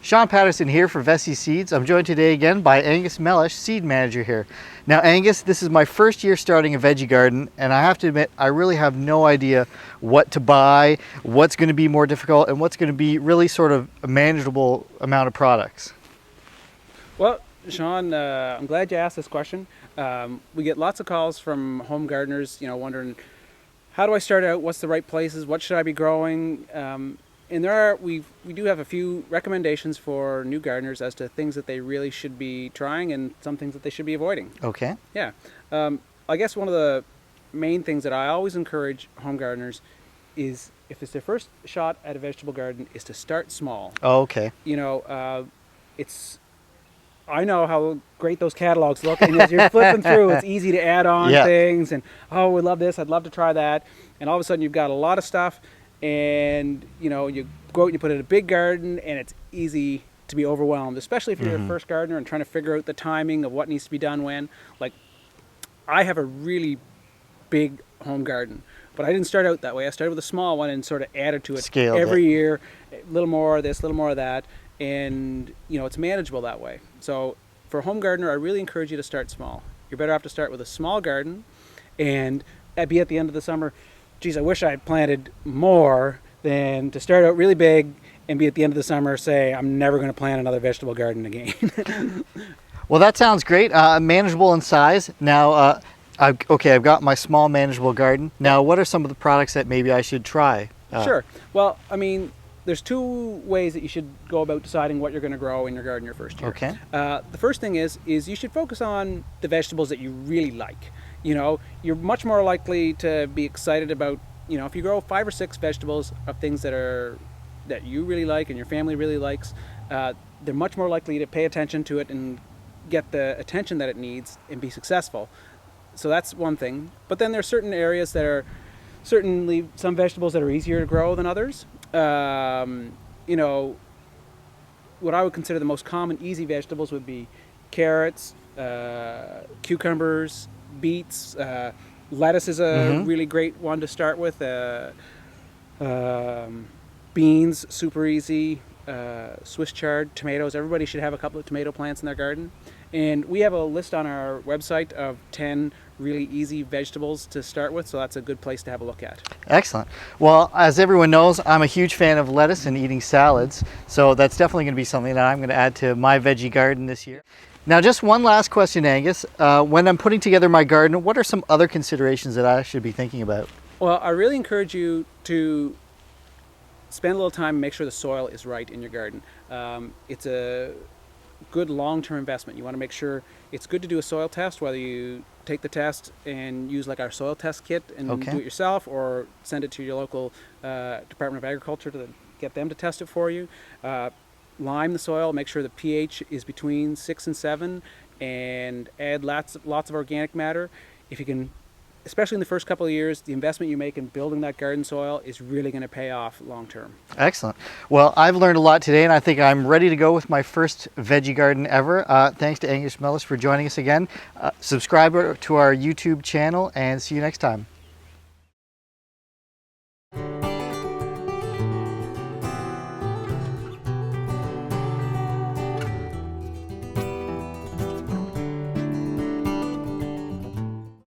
Sean Patterson here for Veseys Seeds. I'm joined today again by Angus Mellish, seed manager here. Now Angus, this is my first year starting a veggie garden, and I have to admit I really have no idea what to buy, what's going to be more difficult, and what's going to be really sort of a manageable amount of products. Well, Sean, I'm glad you asked this question. We get lots of calls from home gardeners, wondering, how do I start out? What's the right places? What should I be growing? And we do have a few recommendations for new gardeners as to things that they really should be trying and some things that they should be avoiding. Okay. Yeah. I guess one of the main things that I always encourage home gardeners is, if it's their first shot at a vegetable garden, is to start small. Oh, okay. I know how great those catalogs look, and as you're flipping through, it's easy to add on things, and oh, we love this, I'd love to try that, and all of a sudden you've got a lot of stuff, and you go out and you put it in a big garden, and it's easy to be overwhelmed, especially if you're a first gardener and trying to figure out the timing of what needs to be done when. Like, I have a really big home garden, but I didn't start out that way. I started with a small one and sort of added to it every year, a little more of this, a little more of that. And it's manageable that way. So for a home gardener, I really encourage you to start small. You're better off to start with a small garden and be at the end of the summer, geez, I wish I had planted more, than to start out really big and be at the end of the summer say, I'm never going to plant another vegetable garden again. Well, that sounds great. Manageable in size. Now, I've got my small manageable garden. Now, what are some of the products that maybe I should try? Sure. Well, I mean, there's two ways that you should go about deciding what you're going to grow in your garden your first year. Okay. The first thing is you should focus on the vegetables that you really like. You're much more likely to be excited about, if you grow 5 or 6 vegetables of things that you really like and your family really likes, they're much more likely to pay attention to it and get the attention that it needs and be successful. So that's one thing. But then there's certain areas that are certainly some vegetables that are easier to grow than others. What I would consider the most common easy vegetables would be carrots, cucumbers, beets, lettuce is a really great one to start with, beans, super easy, Swiss chard, tomatoes. Everybody should have a couple of tomato plants in their garden. And we have a list on our website of 10 really easy vegetables to start with, so that's a good place to have a look at. Excellent. Well, as everyone knows, I'm a huge fan of lettuce and eating salads, so that's definitely going to be something that I'm going to add to my veggie garden this year. Now, just one last question, Angus. When I'm putting together my garden, what are some other considerations that I should be thinking about? Well, I really encourage you to spend a little time and make sure the soil is right in your garden. It's a good long-term investment. You want to make sure it's good to do a soil test, whether you take the test and use like our soil test kit and do it yourself, or send it to your local Department of Agriculture to get them to test it for you. Lime the soil, make sure the pH is between 6 and 7, and add lots of organic matter. If you can, especially in the first couple of years, the investment you make in building that garden soil is really going to pay off long term. Excellent. Well, I've learned a lot today, and I think I'm ready to go with my first veggie garden ever. Thanks to Angus Mellish for joining us again. Subscribe to our YouTube channel, and see you next time.